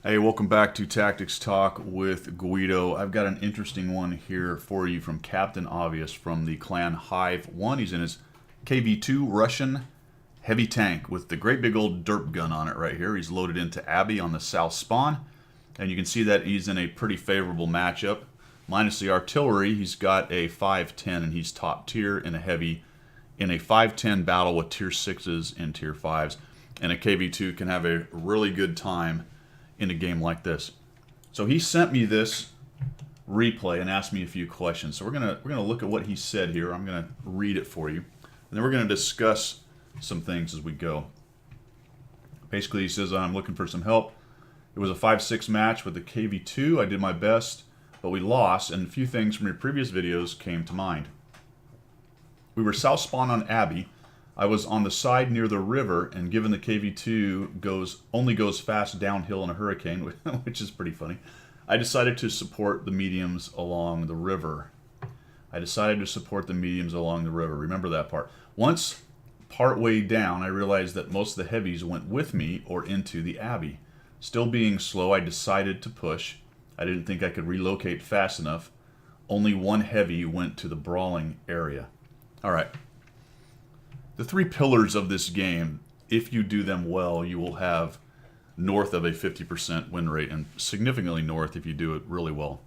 Hey, welcome back to Tactics Talk with Guido. I've got an interesting one here for you from Captain Obvious from the clan Hive 1. He's in his KV-2 Russian heavy tank with the great big old derp gun on it right here. He's loaded into Abbey on the south spawn, and you can see that he's in a pretty favorable matchup. Minus the artillery, he's got a 5-10 and he's top tier in a 5-10 battle with tier 6s and tier 5s. And a KV-2 can have a really good time in a game like this. So he sent me this replay and asked me a few questions. So we're gonna look at what he said here. I'm gonna read it for you, and then we're gonna discuss some things as we go. Basically, he says, I'm looking for some help. It was a 5-6 match with the KV-2. I did my best, but we lost, and a few things from your previous videos came to mind. We were south spawn on Abbey. I was on the side near the river, and given the KV-2 only goes fast downhill in a hurricane, which is pretty funny, I decided to support the mediums along the river. Remember that part. Once part way down, I realized that most of the heavies went with me or into the Abbey. Still being slow, I decided to push. I didn't think I could relocate fast enough. Only one heavy went to the brawling area. All right. The three pillars of this game, if you do them well, you will have north of a 50% win rate, and significantly north if you do it really well,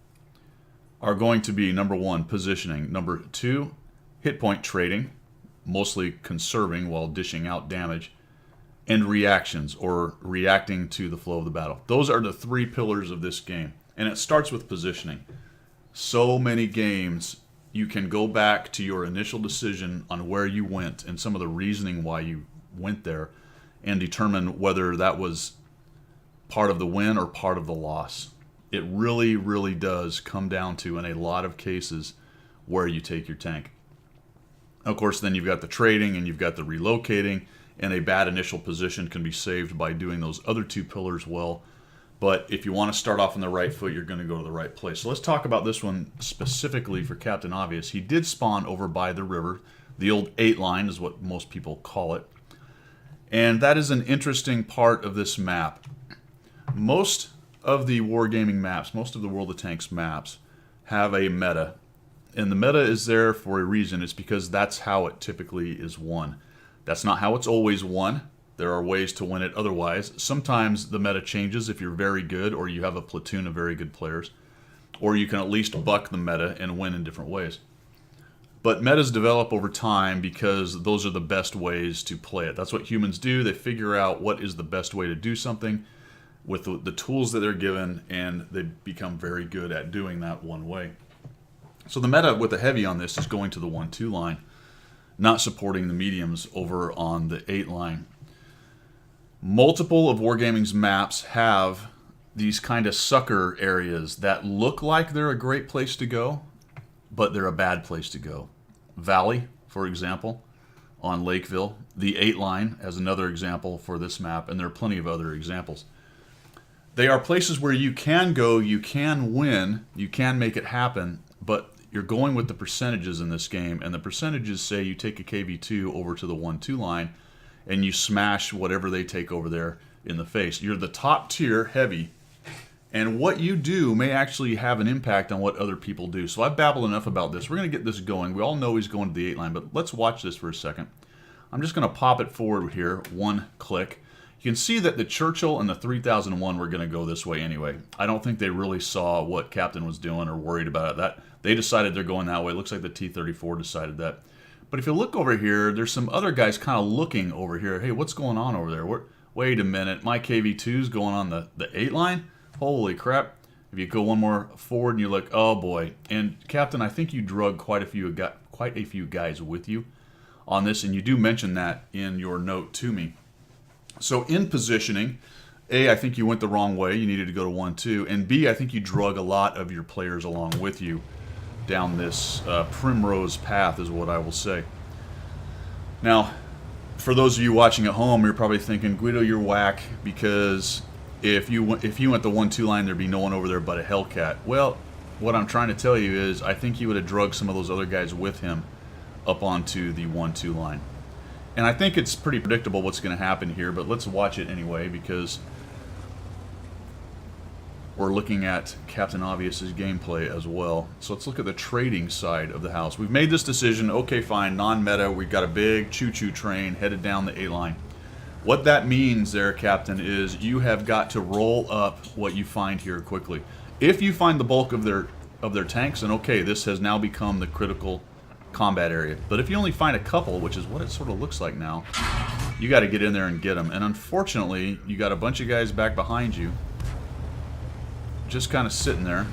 are going to be number 1, positioning, number 2, hit point trading, mostly conserving while dishing out damage, and reactions, or reacting to the flow of the battle. Those are the three pillars of this game, and it starts with positioning. So many games you can go back to your initial decision on where you went and some of the reasoning why you went there and determine whether that was part of the win or part of the loss. It really, really does come down to, in a lot of cases, where you take your tank. Of course, then you've got the trading and you've got the relocating, and a bad initial position can be saved by doing those other two pillars well. But if you want to start off on the right foot, you're going to go to the right place. So let's talk about this one specifically for Captain Obvious. He did spawn over by the river. The old 8 line is what most people call it. And that is an interesting part of this map. Most of the wargaming maps, most of the World of Tanks maps, have a meta. And the meta is there for a reason. It's because that's how it typically is won. That's not how it's always won. There are ways to win it otherwise. Sometimes the meta changes if you're very good or you have a platoon of very good players. Or you can at least buck the meta and win in different ways. But metas develop over time because those are the best ways to play it. That's what humans do. They figure out what is the best way to do something with the tools that they're given, and they become very good at doing that one way. So the meta with the heavy on this is going to the 1-2 line, not supporting the mediums over on the 8 line. Multiple of Wargaming's maps have these kind of sucker areas that look like they're a great place to go, but they're a bad place to go. Valley, for example, on Lakeville. The 8 line as another example for this map, and there are plenty of other examples. They are places where you can go, you can win, you can make it happen, but you're going with the percentages in this game, and the percentages say you take a KV-2 over to the 1-2 line, and you smash whatever they take over there in the face. You're the top tier heavy, and what you do may actually have an impact on what other people do. So I've babbled enough about this. We're going to get this going. We all know he's going to the 8 line, but let's watch this for a second. I'm just going to pop it forward here, one click. You can see that the Churchill and the 3001 were going to go this way anyway. I don't think they really saw what Captain was doing or worried about it. They decided they're going that way. It looks like the T-34 decided that. But if you look over here, there's some other guys kind of looking over here. Hey, what's going on over there? Wait a minute. My KV-2's going on the 8 line? Holy crap. If you go one more forward and you look, oh boy. And Captain, I think you drug quite a few guys with you on this, and you do mention that in your note to me. So in positioning, A, I think you went the wrong way. You needed to go to 1-2. And B, I think you drug a lot of your players along with you down this primrose path is what I will say. Now, for those of you watching at home, you're probably thinking, Guido, you're whack, because if you went the 1-2 line, there'd be no one over there but a Hellcat. Well, what I'm trying to tell you is I think he would have drugged some of those other guys with him up onto the 1-2 line. And I think it's pretty predictable what's going to happen here, but let's watch it anyway, because we're looking at Captain Obvious's gameplay as well. So let's look at the trading side of the house. We've made this decision, okay fine, non-meta, we've got a big choo-choo train headed down the A-line. What that means there, Captain, is you have got to roll up what you find here quickly. If you find the bulk of their tanks, then okay, this has now become the critical combat area. But if you only find a couple, which is what it sort of looks like now, you got to get in there and get them. And unfortunately, you got a bunch of guys back behind you, just kind of sitting there.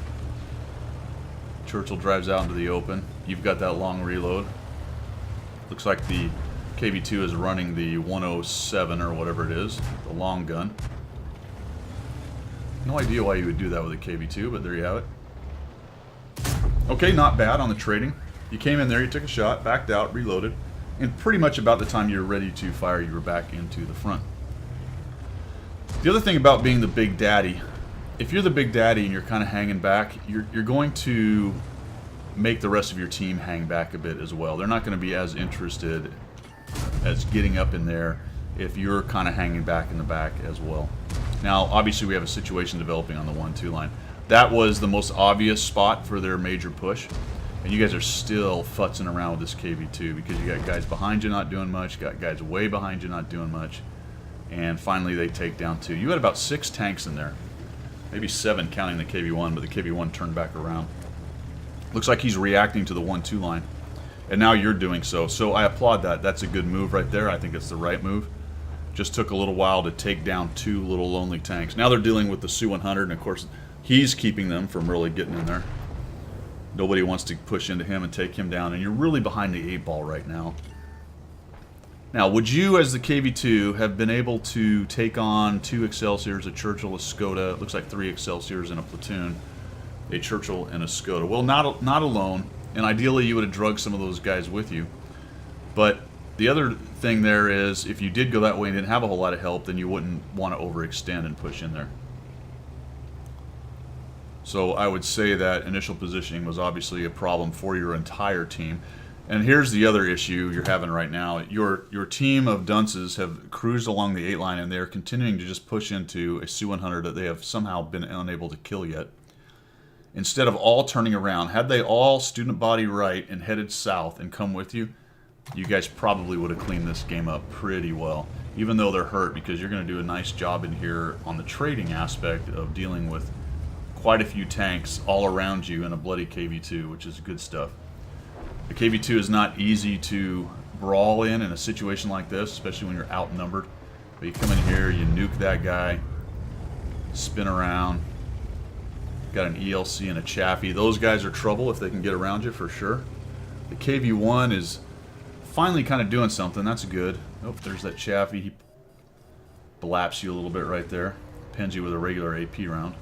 Churchill drives out into the open. You've got that long reload. Looks like the KV-2 is running the 107 or whatever it is, the long gun. No idea why you would do that with a KV-2, but there you have it. Okay, not bad on the trading. You came in there, you took a shot, backed out, reloaded, and pretty much about the time you were ready to fire, you were back into the front. The other thing about being the big daddy, if you're the big daddy and you're kind of hanging back, you're going to make the rest of your team hang back a bit as well. They're not going to be as interested as getting up in there if you're kind of hanging back in the back as well. Now, obviously, we have a situation developing on the 1-2 line. That was the most obvious spot for their major push, and you guys are still futzing around with this KV-2 because you got guys behind you not doing much, got guys way behind you not doing much, and finally they take down 2. You had about 6 tanks in there, maybe 7 counting the KV-1, but the KV-1 turned back around. Looks like he's reacting to the 1-2 line. And now you're doing so. So I applaud that. That's a good move right there. I think it's the right move. Just took a little while to take down 2 little lonely tanks. Now they're dealing with the Su-100, and of course he's keeping them from really getting in there. Nobody wants to push into him and take him down, and you're really behind the 8 ball right now. Now, would you, as the KV-2, have been able to take on 2 Excelsiors, a Churchill, a Skoda? It looks like 3 Excelsiors in a platoon, a Churchill, and a Skoda. Well, not alone. And ideally, you would have drugged some of those guys with you. But the other thing there is, if you did go that way and didn't have a whole lot of help, then you wouldn't want to overextend and push in there. So I would say that initial positioning was obviously a problem for your entire team. And here's the other issue you're having right now. Your team of dunces have cruised along the 8 line, and they're continuing to just push into a Su-100 that they have somehow been unable to kill yet. Instead of all turning around, had they all student body right and headed south and come with you, you guys probably would have cleaned this game up pretty well. Even though they're hurt, because you're going to do a nice job in here on the trading aspect of dealing with quite a few tanks all around you in a bloody KV-2, which is good stuff. The KV-2 is not easy to brawl in a situation like this, especially when you're outnumbered. But you come in here, you nuke that guy, spin around. Got an ELC and a Chaffee. Those guys are trouble if they can get around you, for sure. The KV-1 is finally kind of doing something. That's good. Oh, there's that Chaffee. He blaps you a little bit right there. Pins you with a regular AP round.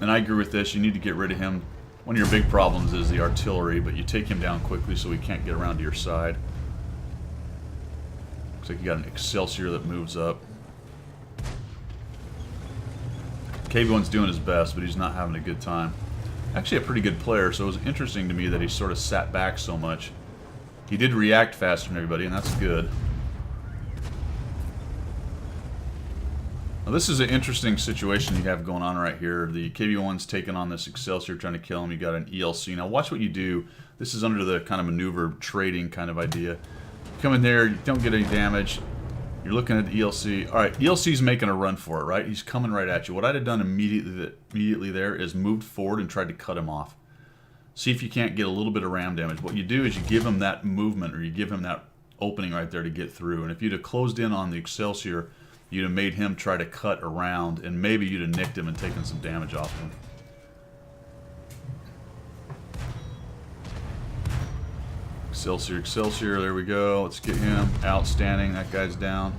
And I agree with this. You need to get rid of him. One of your big problems is the artillery, but you take him down quickly so he can't get around to your side. Looks like you got an Excelsior that moves up. KV-1's doing his best, but he's not having a good time. Actually a pretty good player, so it was interesting to me that he sort of sat back so much. He did react faster than everybody, and that's good. Now this is an interesting situation you have going on right here. The KV-1's taking on this Excelsior, trying to kill him. You got an ELC. Now watch what you do. This is under the kind of maneuver trading kind of idea. Come in there, you don't get any damage. You're looking at the ELC. All right, ELC's making a run for it, right? He's coming right at you. What I'd have done immediately there is moved forward and tried to cut him off. See if you can't get a little bit of ram damage. What you do is you give him that movement, or you give him that opening right there to get through. And if you'd have closed in on the Excelsior, you'd have made him try to cut around, and maybe you'd have nicked him and taken some damage off him. Excelsior, Excelsior, there we go. Let's get him. Outstanding. That guy's down.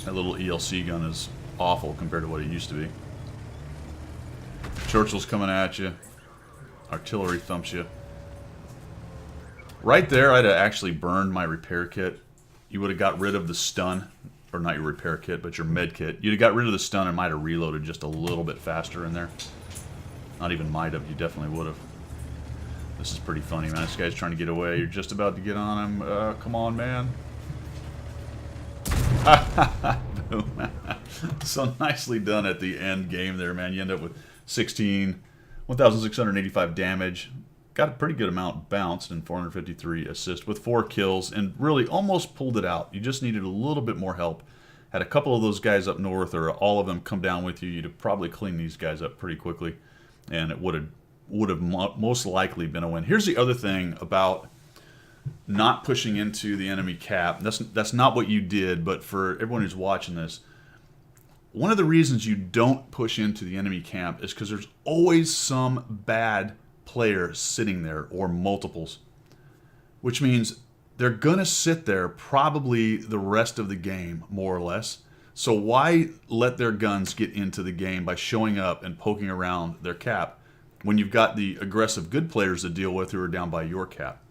That little ELC gun is awful compared to what it used to be. Churchill's coming at you. Artillery thumps you. Right there, I'd have actually burned my repair kit. You would have got rid of the stun. Or not your repair kit, but your med kit. You'd have got rid of the stun and might have reloaded just a little bit faster in there. Not even might have, you definitely would have. This is pretty funny, man. This guy's trying to get away. You're just about to get on him. Come on, man. So nicely done at the end game there, man. You end up with 1,685 damage. Got a pretty good amount bounced and 453 assists with 4 kills and really almost pulled it out. You just needed a little bit more help. Had a couple of those guys up north or all of them come down with you, you'd have probably cleaned these guys up pretty quickly, and it would have most likely been a win. Here's the other thing about not pushing into the enemy cap. That's not what you did, but for everyone who's watching this, one of the reasons you don't push into the enemy camp is because there's always some bad player sitting there, or multiples, which means they're going to sit there probably the rest of the game, more or less. So why let their guns get into the game by showing up and poking around their cap when you've got the aggressive good players to deal with who are down by your cap?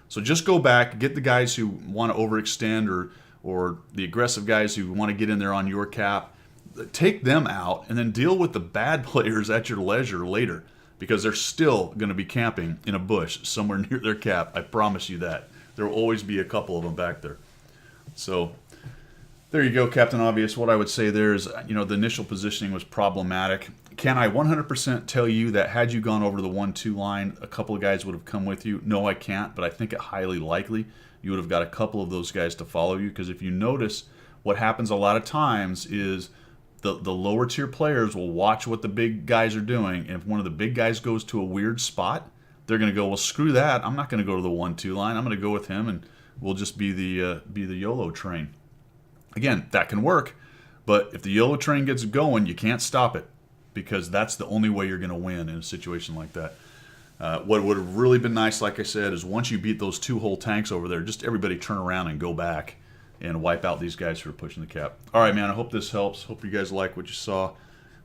So just go back, get the guys who want to overextend or the aggressive guys who want to get in there on your cap, take them out, and then deal with the bad players at your leisure later, because they're still going to be camping in a bush somewhere near their cap. I promise you that. There will always be a couple of them back there. So there you go, Captain Obvious. What I would say there is, the initial positioning was problematic. Can I 100% tell you that had you gone over the 1-2 line, a couple of guys would have come with you? No, I can't, but I think it highly likely you would have got a couple of those guys to follow you, because if you notice, what happens a lot of times is the lower tier players will watch what the big guys are doing, and if one of the big guys goes to a weird spot, they're going to go, well, screw that. I'm not going to go to the 1-2 line. I'm going to go with him, and we'll just be the YOLO train. Again, that can work, but if the YOLO train gets going, you can't stop it, because that's the only way you're going to win in a situation like that. What would have really been nice, like I said, is once you beat those 2 whole tanks over there, just everybody turn around and go back and wipe out these guys who are pushing the cap. All right, man, I hope this helps. Hope you guys like what you saw.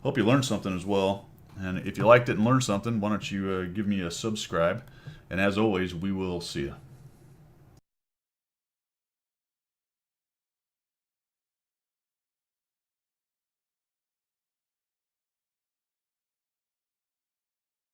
Hope you learned something as well. And if you liked it and learned something, why don't you give me a subscribe. And as always, we will see you.